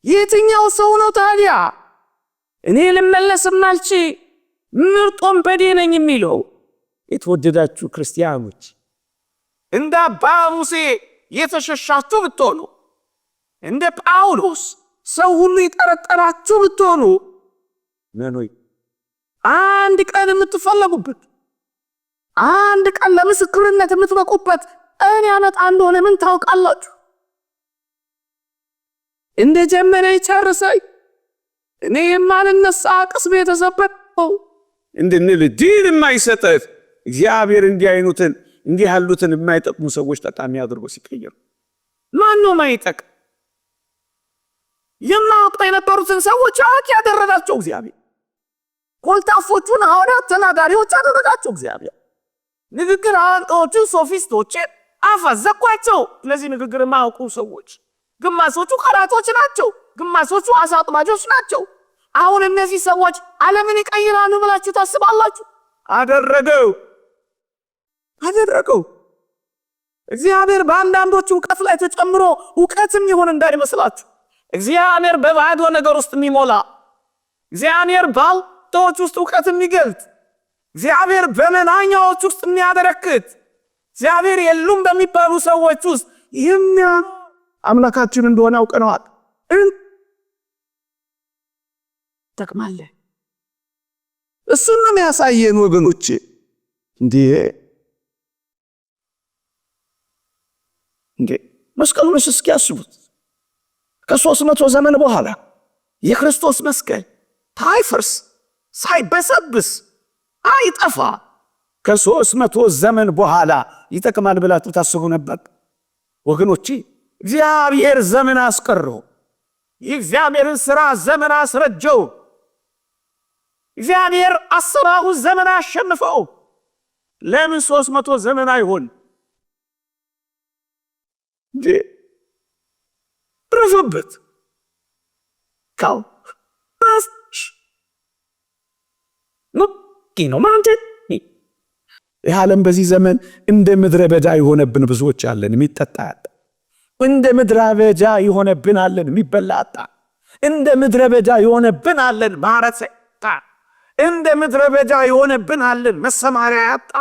የትኛው ሰው ነው ታዲያ እኔ ልመለስም አልችል ምርጥ ወንበዴ ነኝ የሚለው? የተወደዳችሁ ክርስቲያኖች እንደ አባ ሙሴ የተሸሻችሁ ብትሆኑ፣ እንደ ጳውሎስ ሰው ሁሉ ይጠረጠራችሁ ብትሆኑ፣ ነኖይ አንድ ቀን የምትፈለጉበት፣ አንድ ቀን ለምስክርነት የምትበቁበት ቀን ያመጣ እንደሆነ ምን ታውቃላችሁ? እንደ ጀመረ ይጨርሰኝ እኔ የማልነሳ ቅስሜ የተሰበረው እንድንል ድል የማይሰጠት እግዚአብሔር እንዲህ ያሉትን የማይጠቅሙ ሰዎች ጠቃሚ አድርጎ ሲቀየር ማን ነው የማይጠቅም? የማያውቁ የነበሩትን ሰዎች አዋቂ ያደረጋቸው እግዚአብሔር። ኮልታፎቹን ሐዋርያት ተናጋሪዎች ያደረጋቸው እግዚአብሔር። ንግግር አዋቂዎችን ሶፊስቶችን አፈዘኳቸው። ስለዚህ ንግግር የማያውቁ ሰዎች ግማሾቹ ቀራጮች ናቸው፣ ግማሾቹ አሳ አጥማጆች ናቸው። አሁን እነዚህ ሰዎች ዓለምን ይቀይራሉ ብላችሁ ታስባላችሁ? አደረገው። እግዚአብሔር በአንዳንዶቹ እውቀት ላይ ተጨምሮ እውቀትም ይሁን እንዳይመስላችሁ። እግዚአብሔር በባዶ ነገር ውስጥ የሚሞላ፣ እግዚአብሔር ባልቶች ውስጥ እውቀት የሚገልጥ፣ እግዚአብሔር በመናኛዎች ውስጥ የሚያበረክት፣ እግዚአብሔር የሉም በሚባሉ ሰዎች ውስጥ አምላካችን እንደሆነ አውቀነዋል። ተቅማለ እሱን ነው የሚያሳየን ወገኖቼ። እንዴ መስቀሉን እስኪያስቡት ከ300 ዘመን በኋላ የክርስቶስ መስቀል ሳይፈርስ ሳይበሰብስ አይጠፋ ከ300 ዘመን በኋላ ይጠቅማል ብላችሁ ታስቡ ነበር ወገኖቼ? እግዚአብሔር ዘመን አስቀረው። የእግዚአብሔርን ሥራ ዘመን አስረጀው። እግዚአብሔር አሰራሩ ዘመን አሸንፈው። ለምን 300 ዘመን አይሆን? ረፈበት ካው ነው ማለት የዓለም በዚህ ዘመን እንደ ምድረ በዳ የሆነብን ብዙዎች አለን። የሚጠጣ ያጣ እንደ ምድረ በዳ የሆነብን አለን። የሚበላ አጣ እንደ ምድረ በዳ የሆነብን አለን። ማረሰ እንደ ምድረ በዳ የሆነብን አለን። መሰማሪያ ያጣ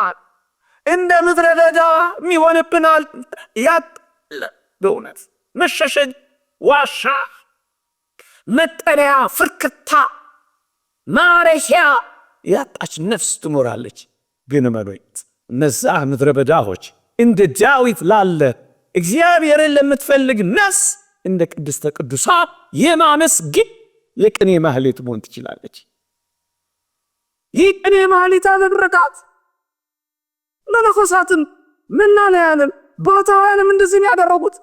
እንደ ምድረ በዳ የሚሆንብን አለን። ያጣ በእውነት መሸሸግ፣ ዋሻ፣ መጠለያ፣ ፍርክታ፣ ማረፊያ ያጣች ነፍስ ትኖራለች። ግን መኖይት እነዛ ምድረ በዳዎች እንደ ዳዊት ላለ እግዚአብሔርን ለምትፈልግ ነፍስ እንደ ቅድስተ ቅዱሳን የማመስገን የቅኔ ማህሌት መሆን ትችላለች። ይህ ቅኔ ማህሌት አደረጋት። መነኮሳትም መናንያንም ባሕታውያንም እንደዚህ ያደረጉት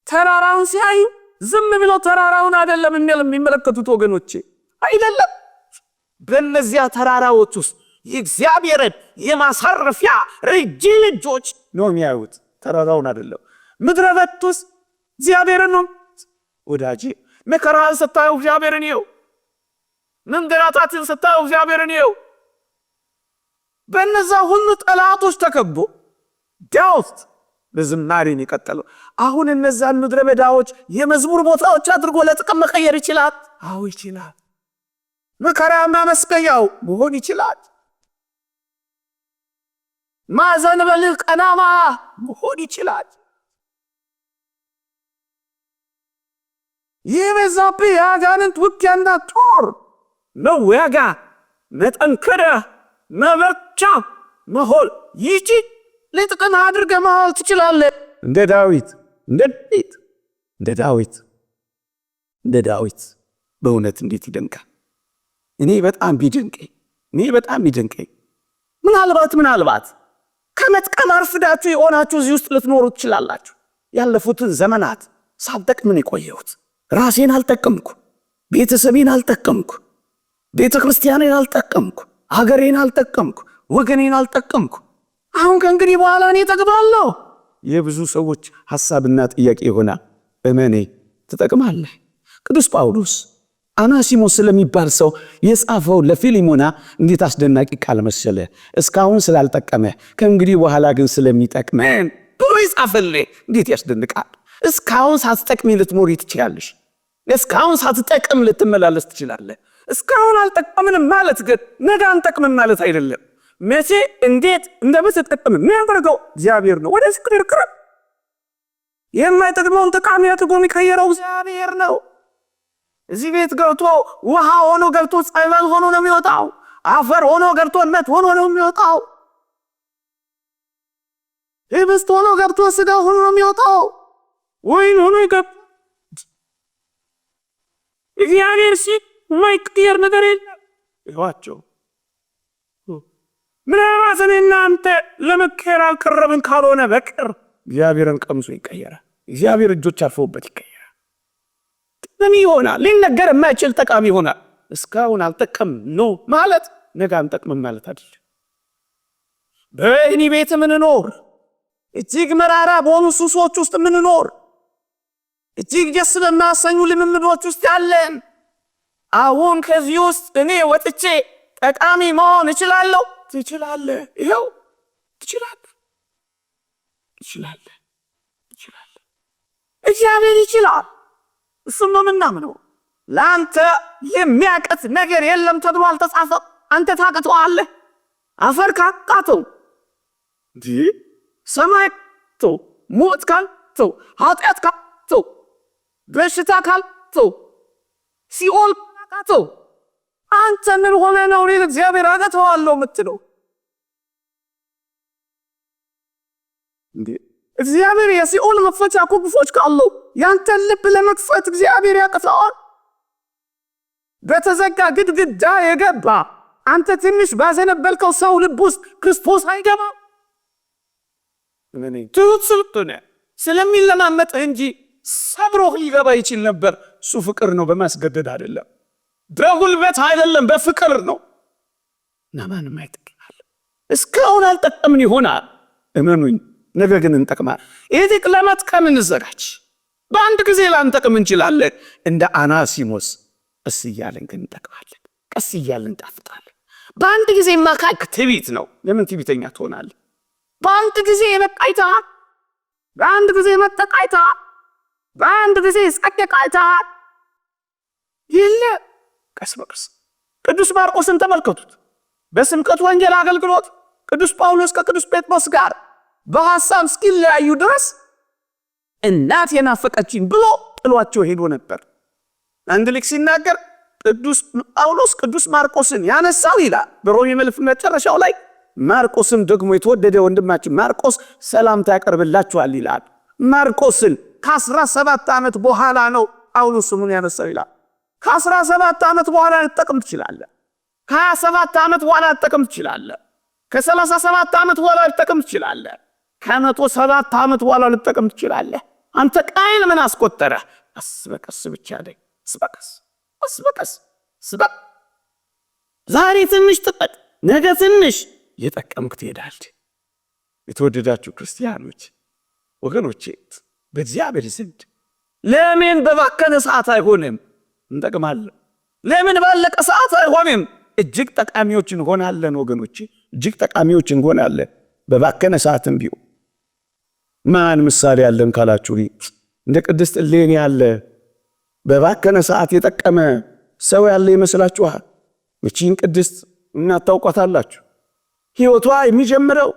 ተራራውን ሲያዩ ዝም ብለው ተራራውን አይደለም የሚመለከቱት ወገኖቼ፣ አይደለም። በእነዚያ ተራራዎች ውስጥ የእግዚአብሔርን የማሳረፊያ ረጅም እጆች ነው የሚያዩት። ተራራውን አይደለም። ምድረ በዳ ውስጥ እግዚአብሔርን ነው። ወዳጄ መከራን ስታዩ እግዚአብሔርን ይው፣ መንገላታትን ስታዩ እግዚአብሔርን ይው። በእነዛ ሁሉ ጠላቶች ተከቦ ዳዊት በዝማሬን የቀጠለው አሁን እነዛን ምድረ በዳዎች የመዝሙር ቦታዎች አድርጎ ለጥቅም መቀየር ይችላል። አዎ ይችላል። መከራና መስቀያው መሆን ይችላል። ማዘን በልህ ቀናማ መሆን ይችላል። የበዛብህ የአጋንንት ውጊያና ጦር መዋጋ፣ መጠንከር፣ መበርቻ መሆን ይችል ለጥቅም አድርገህ መዋል ትችላለህ። እንደ ዳዊት
በእውነት እንዴት ይደንቃል! እኔ በጣም ቢደንቀኝ ምናልባት ከመጥቀም አርፍዳችሁ የሆናችሁ እዚህ ውስጥ ልትኖሩ ትችላላችሁ። ያለፉትን ዘመናት ሳልጠቅምን የቆየሁት ራሴን አልጠቀምኩ፣ ቤተሰቤን አልጠቀምኩ፣ ቤተ ክርስቲያኔን አልጠቀምኩ፣ ሀገሬን አልጠቀምኩ፣ ወገኔን አልጠቀምኩ። አሁን ከእንግዲህ በኋላ እኔ እጠቅማለሁ። የብዙ ሰዎች ሐሳብና ጥያቄ ይሆናል። እመኔ ትጠቅማለህ። ቅዱስ ጳውሎስ አናሲሞስ ስለሚባል ሰው የጻፈው ለፊሊሞና እንዴት አስደናቂ ቃል መሰለ! እስካሁን ስላልጠቀመ ከእንግዲህ በኋላ ግን ስለሚጠቅመን ብሎ ይጻፈልህ። እንዴት ያስደንቃል! እስካሁን ሳትጠቅሚ ልትኖሪ ትችላለሽ። እስካሁን ሳትጠቅም ልትመላለስ ትችላለህ። እስካሁን አልጠቀምንም ማለት ግን ነገ አንጠቅምም ማለት አይደለም። መቼ እንዴት እንደምትጠቅም የሚያደርገው እግዚአብሔር ነው። ወደዚህ ክርክር የማይጠቅመውን ጠቃሚ አድርጎ የሚቀይረው እግዚአብሔር ነው። እዚህ ቤት ገብቶ ውሃ ሆኖ ገብቶ ጸበል ሆኖ ነው የሚወጣው። አፈር ሆኖ ገብቶ እምነት ሆኖ ነው የሚወጣው። ህብስት ሆኖ ገብቶ ስጋ ሆኖ ነው የሚወጣው። ወይን ሆኖ ይገብ እግዚአብሔር ሲል የማይቀየር ነገር የለም። ይዋቸው ምናልባት እናንተ ለመቀየር አልቀረብን ካልሆነ በቀር እግዚአብሔርን ቀምሶ ይቀየራል። እግዚአብሔር እጆች አርፈውበት ይቀየራል። ጠቃሚ ይሆናል። ሊነገር የማይችል ጠቃሚ ይሆናል። እስካሁን አልጠቀም ነው ማለት ነገ አንጠቅምም ማለት አይደለም። በወህኒ ቤት ምንኖር፣ እጅግ መራራ በሆኑ ሱሶች ውስጥ ምንኖር፣ እጅግ ደስ በማያሰኙ ልምምዶች ውስጥ ያለን፣ አሁን ከዚህ ውስጥ እኔ ወጥቼ ጠቃሚ መሆን እችላለሁ። ትችላለህ። ይኸው ትችላለህ። እግዚአብሔር ይችላል። እሱም ነው የምናምነው። ለአንተ የሚያቀት ነገር የለም ተብሎ አልተጻፈም። አንተ ታቅተዋለህ። አፈር ካቃተው፣ ሰማይ ካቃተው፣ ሞት ካቃተው፣ ኃጢአት ካቃተው፣ በሽታ ካቃተው፣ ሲኦል ካቃተው አንተ ምን ሆነ ነው እግዚአብሔር አቅተዋለሁ የምትለው? እግዚአብሔር የሲኦል መክፈቻ ቁልፎች ካለው ያንተን ልብ ለመክፈት እግዚአብሔር ያቅተዋል። በተዘጋ ግድግዳ የገባ አንተ ትንሽ ባዘነበልከው ሰው ልብ ውስጥ ክርስቶስ አይገባም። ትሁት ስለሆነ ስለሚለማመጥህ እንጂ ሰብሮህ ሊገባ ይችል ነበር። እሱ ፍቅር ነው፣ በማስገደድ አይደለም፣ በጉልበት አይደለም፣ በፍቅር ነው። እና ማንም አይጠቅማል። እስካሁን አልጠቀምን ይሆናል፣ እመኑኝ፣ ነገ ግን እንጠቅማል። ይህ ለመጥቀም እንዘጋጅ። በአንድ ጊዜ ላንጠቅም እንችላለን። እንደ አናሲሞስ ቀስ እያለን ግን እንጠቅማለን። ቀስ እያለን እንጣፍጣለን። በአንድ ጊዜ ማካክ ትዕቢት ነው። ለምን ትዕቢተኛ ትሆናለህ? በአንድ ጊዜ የበቃይታ፣ በአንድ ጊዜ መጠቃይታ፣ በአንድ ጊዜ ስቀቀቃይታ ይለ ቀስ በቀስ ቅዱስ ማርቆስን ተመልከቱት። በስብከት ወንጌል አገልግሎት ቅዱስ ጳውሎስ ከቅዱስ ጴጥሮስ ጋር በሐሳብ እስኪለያዩ ድረስ እናት የናፈቀችኝ ብሎ ጥሏቸው ሄዶ ነበር። አንድ ልክ ሲናገር ቅዱስ ጳውሎስ ቅዱስ ማርቆስን ያነሳው ይላል በሮሜ መልእክት መጨረሻው ላይ፣ ማርቆስም ደግሞ የተወደደ ወንድማችን ማርቆስ ሰላምታ ያቀርብላችኋል ይላል። ማርቆስን ከ17 ዓመት በኋላ ነው ጳውሎስ ስሙን ያነሳው ይላል። ከ17 ዓመት በኋላ ልጠቅም ትችላለህ። ከ27 ዓመት በኋላ ልጠቅም ትችላለህ። ከ37 ዓመት በኋላ ልጠቅም ትችላለህ። ከ107 ዓመት በኋላ ልጠቅም ትችላለህ። አንተ ቃይል ምን አስቆጠረ? ቀስ በቀስ ብቻ ደግ ቀስ በቀስ ዛሬ ትንሽ ጥቅጥ፣ ነገ ትንሽ የጠቀምክ ትሄዳለህ። የተወደዳችሁ ክርስቲያኖች ወገኖቼ፣ በእግዚአብሔር ዘንድ ለምን በባከነ ሰዓት አይሆንም? እንጠቅማለን። ለምን ባለቀ ሰዓት አይሆንም? እጅግ ጠቃሚዎች እንሆናለን ወገኖቼ፣ እጅግ ጠቃሚዎች እንሆናለን። በባከነ ሰዓትም ቢሆን ማን ምሳሌ ያለን ካላችሁ እንደ ቅድስት እሌኒ ያለ በባከነ ሰዓት የጠቀመ ሰው ያለ ይመስላችኋል? እቺን ቅድስት እናታውቋታላችሁ። ሕይወቷ የሚጀምረው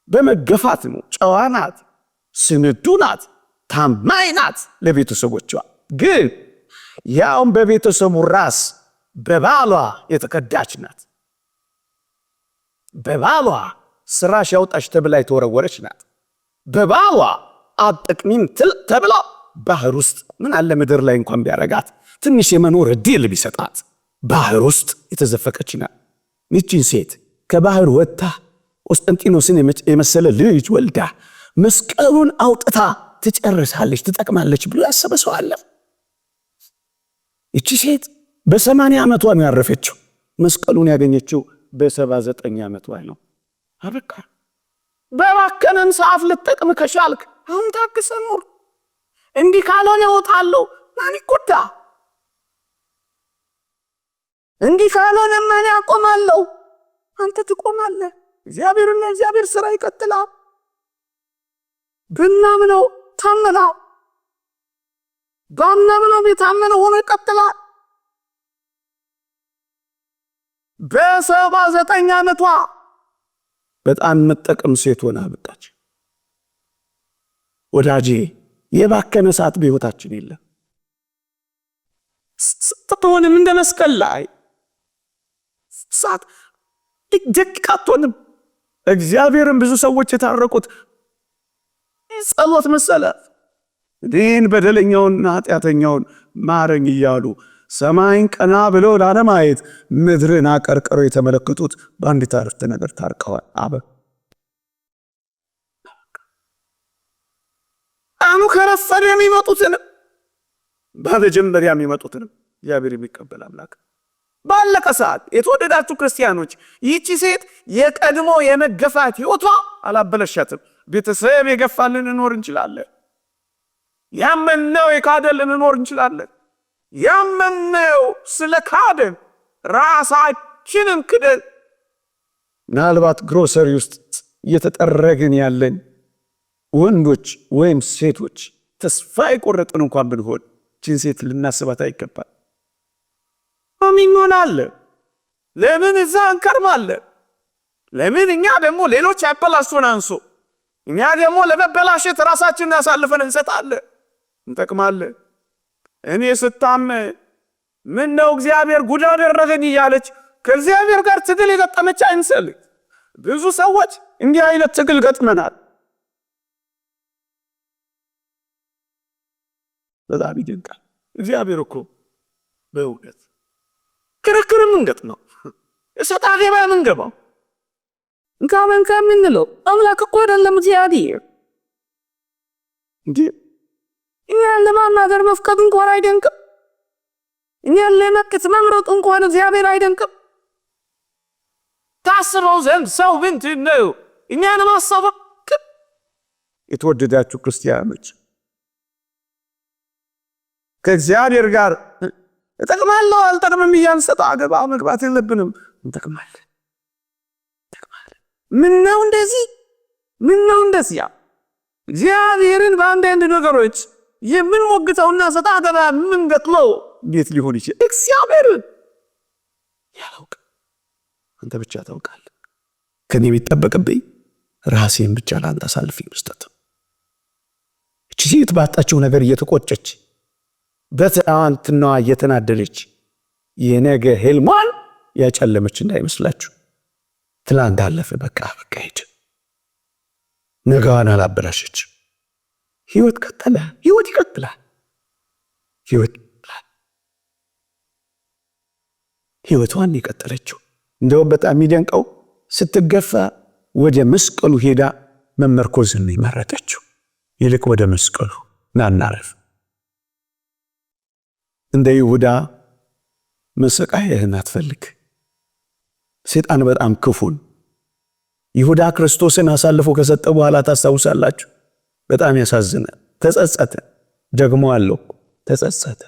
በመገፋት ነው። ጨዋ ናት፣ ስንዱ ናት፣ ታማኝ ናት ለቤተሰቦቿ። ግን ያውም በቤተሰቡ ራስ በባሏ የተቀዳች ናት። በባሏ ስራሽ ያውጣሽ ተብላ የተወረወረች ናት። በባሏ አጥቅሚን ተብላ ባህር ውስጥ ምን አለ ምድር ላይ እንኳን ቢያረጋት ትንሽ የመኖር እድል ቢሰጣት ባህር ውስጥ የተዘፈቀች ናት። ይህችን ሴት ከባህር ወጥታ ቆስጠንጢኖስን የመሰለ ልጅ ወልዳ መስቀሉን አውጥታ ትጨርሳለች፣ ትጠቅማለች ብሎ ያሰበ ሰው አለ? ይህች ሴት በ80 ዓመቷ ነው ያረፈችው። መስቀሉን ያገኘችው በ79 ዓመቷ ነው። አበቃ።
በባከነን ሰዓት ልትጠቅም ከቻልክ አሁን ታግሰህ ኑር። እንዲህ ካልሆነ እወጣለሁ ማን ይጎዳ? እንዲህ ካልሆነ ማን ያቆማለሁ? አንተ ትቆማለህ። እግዚአብሔርና እግዚአብሔር ሥራ ይቀጥላል። ብናምነው ታመናል፣ ባናምነው የታመነው ሆኖ ይቀጥላል። በ79 ዓመቷ
በጣም መጠቀም ሴት ሆና በቃች። ወዳጄ የባከነ ሰዓት በሕይወታችን የለም።
ስትሆንም እንደ መስቀል ላይ ሰዓት ደቂቃ አትሆንም።
እግዚአብሔርን ብዙ ሰዎች የታረቁት
ጸሎት መሰለ።
እኔን በደለኛውንና ኃጢአተኛውን ማረኝ እያሉ ሰማይን ቀና ብለው ላለማየት ምድርን አቀርቅረው የተመለከቱት በአንዲት አረፍተ ነገር ታርቀዋል።
አኑ ከረፈደ የሚመጡትንም በመጀመሪያ የሚመጡትንም እግዚአብሔር የሚቀበል አምላክ። ባለቀ ሰዓት የተወደዳችሁ ክርስቲያኖች ይህቺ ሴት የቀድሞ የመገፋት ሕይወቷ አላበለሻትም። ቤተሰብ የገፋልን ልንኖር እንችላለን። ያመነው የካደን ልንኖር እንችላለን። ያመነው ስለ ካደን ራሳችንን ክደን
ምናልባት ግሮሰሪ ውስጥ እየተጠረግን ያለን ወንዶች ወይም ሴቶች ተስፋ የቆረጥን እንኳን ብንሆን ይህችን ሴት ልናስባት አይገባል።
ይሆናለን። ለምን እዛ እንከርማለን? ለምን እኛ ደግሞ ሌሎች ያበላሹን አንሶ እኛ ደግሞ ለመበላሸት ራሳችንን አሳልፈን እንሰጣለን፣ እንጠቅማለን። እኔ ስታመም ምን ነው እግዚአብሔር ጉድ አደረገኝ እያለች ከእግዚአብሔር ጋር ትግል የገጠመች አይንሰልኝ። ብዙ ሰዎች እንዲህ አይነት ትግል ገጥመናል።
በጣም ይደንቃል። እግዚአብሔር እኮ በእውነት
ክርክር ምንገጥመው እሰጥ አገባ ምንገባው እንካመን ከምንለው አምላክ እኮ አይደለም እግዚአብሔር።
እንዲህ
እኛን ለማናገር መፍቀድ እንኳን አይደንቅም። እኛን ለመክት መምረጥ እንኳን እግዚአብሔር አይደንቅም። ታስበው ዘንድ ሰው ምንድን ነው? እኛን ማሰብ።
የተወደዳችሁ ክርስቲያኖች ከእግዚአብሔር ጋር እጠቅማለሁ አልጠቅምም እያልን ሰጣ ገባ መግባት የለብንም። እንጠቅማለን።
ምነው እንደዚህ ምነው እንደዚያ እግዚአብሔርን በአንዳንድ ነገሮች የምንሞግተውና ሰጣ ገባ የምንገጥመው
እንዴት ሊሆን ይችላል?
እግዚአብሔርን
ያውቅ፣ አንተ ብቻ ታውቃለህ። ከኔ የሚጠበቅብኝ ራሴን ብቻ ለአንተ አሳልፌ መስጠት። እቺ ሴት ባጣችው ነገር እየተቆጨች በትናንትናዋ እየተናደለች የነገ ህልሟን ያጨለመች እንዳይመስላችሁ። ትላንት አለፈ፣ በቃ ሄደ። ነገዋን አላበላሸች። ህይወት ቀጠለ። ህይወት ይቀጥላል። ህይወቷን የቀጠለችው እንደውም በጣም የሚደንቀው ስትገፋ ወደ መስቀሉ ሄዳ መመርኮዝን የመረጠችው። ይልቅ ወደ መስቀሉ ናናረፍ። እንደ ይሁዳ መሰቃየህን አትፈልግ። ሰይጣን በጣም ክፉን። ይሁዳ ክርስቶስን አሳልፎ ከሰጠ በኋላ ታስታውሳላችሁ፣ በጣም ያሳዝናል። ተጸጸተ፣ ደግሞ አለው ተጸጸተ።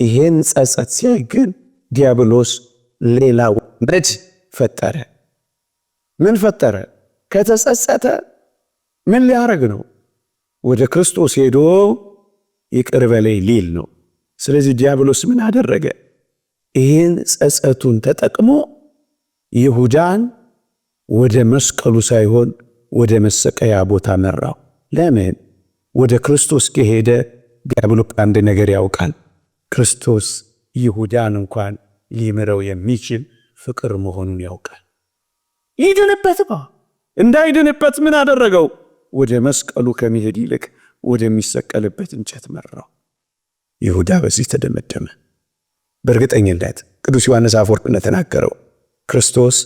ይሄን ጸጸት ሲያይ ግን ዲያብሎስ ሌላ ወጥመድ ፈጠረ። ምን ፈጠረ? ከተጸጸተ ምን ሊያረግ ነው? ወደ ክርስቶስ ሄዶ ይቅር በለኝ ሊል ነው። ስለዚህ ዲያብሎስ ምን አደረገ? ይሄን ጸጸቱን ተጠቅሞ ይሁዳን ወደ መስቀሉ ሳይሆን ወደ መሰቀያ ቦታ መራው። ለምን? ወደ ክርስቶስ ከሄደ ዲያብሎስ አንድ ነገር ያውቃል። ክርስቶስ ይሁዳን እንኳን ሊምረው የሚችል ፍቅር መሆኑን ያውቃል።
ይድንበት
እንዳይድንበት ምን አደረገው? ወደ መስቀሉ ከመሄድ ይልቅ ወደሚሰቀልበት እንጨት መራው። ይሁዳ በዚህ ተደመደመ። በእርግጠኝነት ቅዱስ ዮሐንስ አፈወርቅ እንደተናገረው ክርስቶስ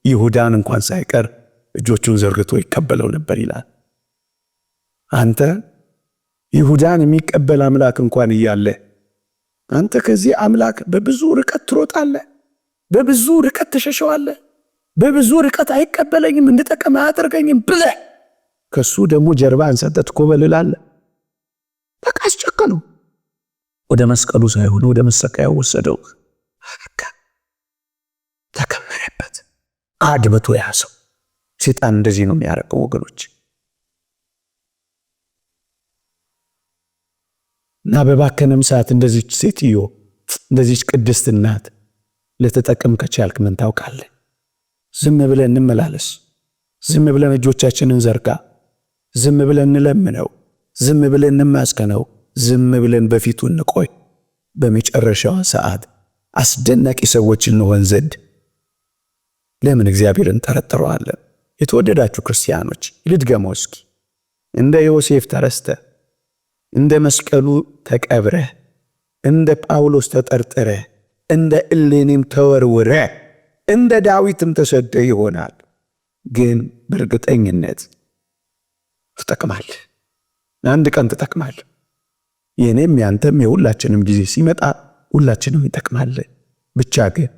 ይሁዳን እንኳን ሳይቀር እጆቹን ዘርግቶ ይቀበለው ነበር ይላል። አንተ ይሁዳን የሚቀበል አምላክ እንኳን እያለ አንተ ከዚህ አምላክ በብዙ ርቀት ትሮጣለህ፣ በብዙ ርቀት ተሸሸዋለህ፣ በብዙ ርቀት አይቀበለኝም፣ እንድጠቀም አያደርገኝም ብለህ ከሱ ደግሞ ጀርባህን ሰጥተህ ትኮበልላለህ። በቃ አስጨከነው። ወደ መስቀሉ ሳይሆን ወደ መሰቀያው ወሰደው። ተከመረበት፣ አድብቶ ያዘው። ሰይጣን እንደዚህ ነው የሚያረቀው ወገኖች። እና በባከነም ሰዓት እንደዚች ሴትዮ እንደዚች ቅድስት እናት ልትጠቅም ከቻልክ ምን ታውቃለህ? ዝም ብለን እንመላለስ፣ ዝም ብለን እጆቻችንን ዘርጋ፣ ዝም ብለን እንለምነው፣ ዝም ብለን እንማስከነው፣ ዝም ብለን በፊቱ እንቆይ። በመጨረሻው ሰዓት አስደናቂ ሰዎች እንሆን ዘንድ ለምን እግዚአብሔርን እንጠረጥረዋለን? የተወደዳችሁ ክርስቲያኖች ልድገመው እስኪ። እንደ ዮሴፍ ተረስተ፣ እንደ መስቀሉ ተቀብረ፣ እንደ ጳውሎስ ተጠርጥረ፣ እንደ እሌኒም ተወርውረ፣ እንደ ዳዊትም ተሰደ ይሆናል። ግን በእርግጠኝነት ትጠቅማለህ። አንድ ቀን ትጠቅማለህ። የኔም ያንተም የሁላችንም ጊዜ ሲመጣ ሁላችንም ይጠቅማል። ብቻ ግን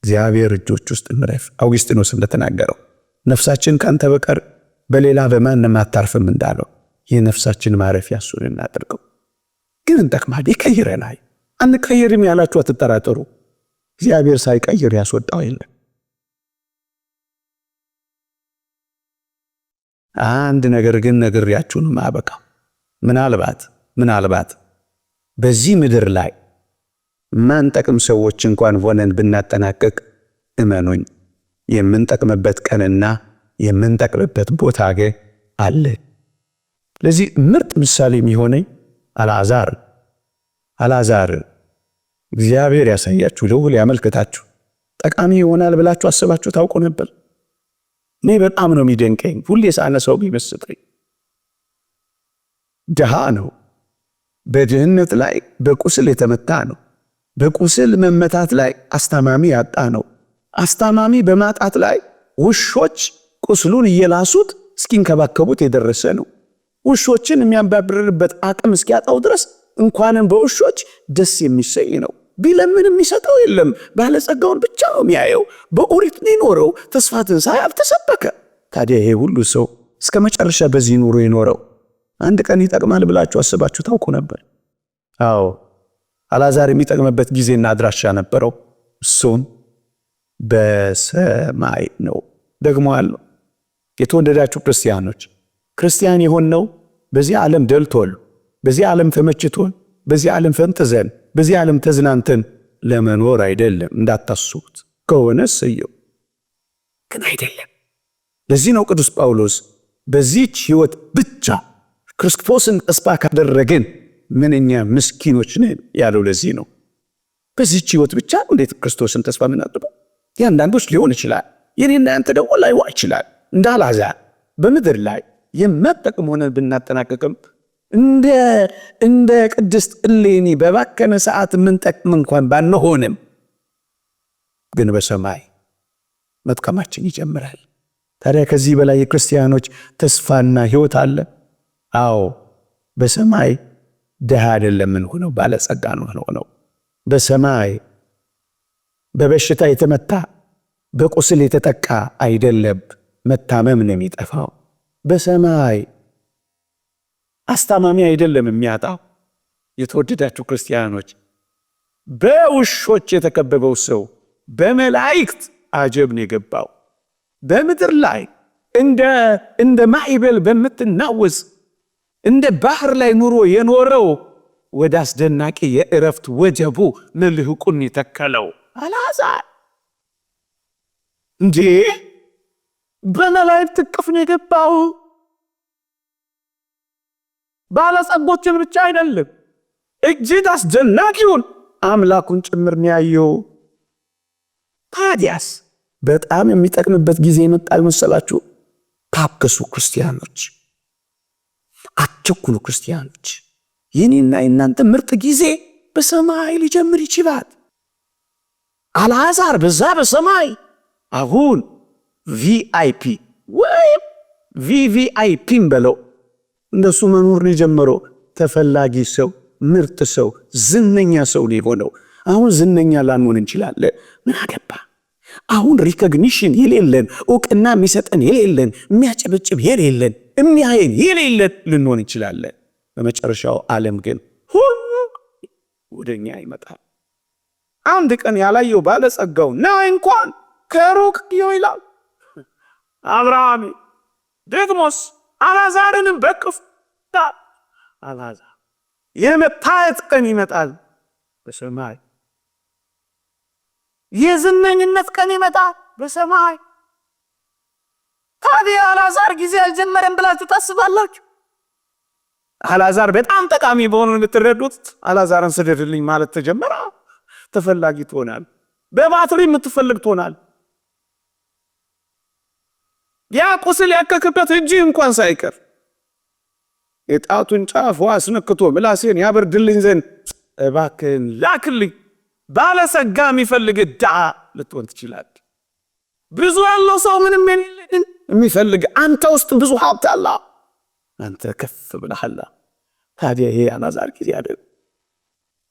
እግዚአብሔር እጆች ውስጥ እንረፍ። አውግስጢኖስ እንደተናገረው ነፍሳችን ካንተ በቀር በሌላ በማንም አታርፍም እንዳለው የነፍሳችን ማረፊያ እሱን እናድርገው። ግን እንጠቅማል። ይቀይረናል። አንቀይርም ያላችሁ አትጠራጠሩ። እግዚአብሔር ሳይቀይር ያስወጣው የለም። አንድ ነገር ግን ነግሬያችሁን ማበቃው። ምናልባት በዚህ ምድር ላይ ማንጠቅም ሰዎች እንኳን ሆነን ብናጠናቀቅ እመኑኝ የምንጠቅምበት ቀንና የምንጠቅምበት ቦታ አለ። ለዚህ ምርጥ ምሳሌ የሚሆነኝ አልዓዛር እግዚአብሔር ያሳያችሁ፣ ልዑል ያመልክታችሁ። ጠቃሚ ይሆናል ብላችሁ አስባችሁ ታውቁ ነበር? እኔ በጣም ነው የሚደንቀኝ። ሁሌ ሳነሳው ቢመስጠኝ ድሃ ነው። በድህነት ላይ በቁስል የተመታ ነው። በቁስል መመታት ላይ አስታማሚ ያጣ ነው። አስታማሚ በማጣት ላይ ውሾች ቁስሉን እየላሱት እስኪንከባከቡት የደረሰ ነው። ውሾችን የሚያባብርበት አቅም እስኪያጣው ድረስ እንኳንም በውሾች ደስ የሚሰይ ነው። ቢለምን የሚሰጠው የለም። ባለጸጋውን ብቻ ነው የሚያየው። በኦሪት የኖረው ተስፋ ትንሣኤ አልተሰበከ። ታዲያ ይሄ ሁሉ ሰው እስከ መጨረሻ በዚህ ኑሮ የኖረው አንድ ቀን ይጠቅማል ብላችሁ አስባችሁ ታውቁ ነበር? አዎ፣ አልዓዛር የሚጠቅምበት ጊዜና አድራሻ ነበረው። እሱም በሰማይ ነው። ደግሞ አለው። የተወደዳችሁ ክርስቲያኖች፣ ክርስቲያን የሆነው በዚህ ዓለም ደልቶል፣ በዚህ ዓለም ተመችቶን፣ በዚህ ዓለም ፈንጥዘን፣ በዚህ ዓለም ተዝናንተን ለመኖር አይደለም። እንዳታስቡት ከሆነ ሰየው፣ ግን አይደለም። ለዚህ ነው ቅዱስ ጳውሎስ በዚህች ሕይወት ብቻ ክርስቶስን ተስፋ ካደረግን ምንኛ ምስኪኖች ነን ያለው ለዚህ ነው። በዚህች ሕይወት ብቻ እንዴት ክርስቶስን ተስፋ ምናደርገው? ያንዳንዶች ሊሆን ይችላል። የኔና ያንተ ደግሞ ላይዋ ይችላል። እንደ አልዓዛር በምድር ላይ የማጠቅም ሆነን ብናጠናቀቅም እንደ ቅድስት እሌኒ በባከነ ሰዓት የምንጠቅም እንኳን ባንሆንም ግን በሰማይ መጥቀማችን ይጀምራል። ታዲያ ከዚህ በላይ የክርስቲያኖች ተስፋና ሕይወት አለ? አዎ፣ በሰማይ ድሃ አይደለም የምንሆነው፣ ባለጸጋ ነው። በሰማይ በበሽታ የተመታ በቁስል የተጠቃ አይደለም፣ መታመም ነው የሚጠፋው። በሰማይ አስታማሚ አይደለም የሚያጣው። የተወደዳችሁ ክርስቲያኖች፣ በውሾች የተከበበው ሰው በመላእክት አጀብ ነው የገባው። በምድር ላይ እንደ ማዕበል በምትናወዝ እንደ ባህር ላይ ኑሮ የኖረው ወደ አስደናቂ የእረፍት ወጀቡ መልህቁን የተከለው አልዓዛር እንዴ በመላእክት እቅፍ ነው የገባው። ባለጸጎችን ብቻ አይደለም፣ እጅግ አስደናቂውን አምላኩን ጭምር ነው ያየው። ታዲያስ በጣም የሚጠቅምበት ጊዜ የመጣ ይመስላችሁ? ታገሱ ክርስቲያኖች። አትቸኩሉ ክርስቲያኖች። የኔና የናንተ ምርጥ ጊዜ በሰማይ ሊጀምር ይችላል። አልዓዛር በዛ በሰማይ አሁን ቪአይፒ ወይም ቪቪአይፒም በለው እንደሱ መኖር ነው የጀመረው። ተፈላጊ ሰው፣ ምርጥ ሰው፣ ዝነኛ ሰው ነው የሆነው። አሁን ዝነኛ ላንሆን እንችላለን። ምን አገባ? አሁን ሪኮግኒሽን የሌለን፣ እውቅና የሚሰጠን የሌለን፣ የሚያጨበጭብ የሌለን፣ የሚያየን የሌለን ልንሆን እንችላለን። በመጨረሻው ዓለም ግን ሁሉ ወደኛ ይመጣል። አንድ ቀን ያላየው ባለጸጋው ና እንኳን ከሩቅ ይላል አብርሃም። ደግሞስ አልዓዛርንም በቅፍ አልዓዛር የመታየት ቀን ይመጣል በሰማይ። የዝነኝነት ቀን ይመጣል በሰማይ። ታዲያ አልዓዛር ጊዜ አልጀመረም ብላችሁ ታስባላችሁ? አልዓዛር በጣም ጠቃሚ በሆኑ የምትረዱት አልዓዛርን ስደድልኝ ማለት ተጀመረ። ተፈላጊ ትሆናል። በባትሪ የምትፈልግ ትሆናል። ያ ቁስል ያከከበት እጅ እንኳን ሳይቀር የጣቱን ጫፍ አስነክቶ ምላሴን ያበርድልኝ ዘንድ እባክህን ላክልኝ። ባለጸጋ የሚፈልግ ድሃ ልትሆን ትችላል። ብዙ ያለው ሰው ምንም የሌለን የሚፈልግ አንተ ውስጥ ብዙ ሀብት አለ። አንተ ከፍ ብለሃል። ታዲያ ይሄ አልዓዛር ጊዜ አይደል?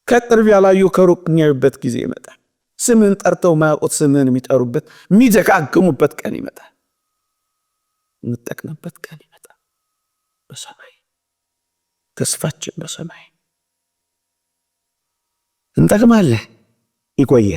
ከቅርብ ያላዩ ከሩቅ የሚያዩበት ጊዜ ይመጣል። ስምን ጠርተው ማያውቁት ስምን የሚጠሩበት የሚደጋግሙበት ቀን ይመጣል። የምጠቅምበት ቀን ይመጣል በሰማይ። ተስፋችን በሰማይ እንጠቅማለን። ይቆየ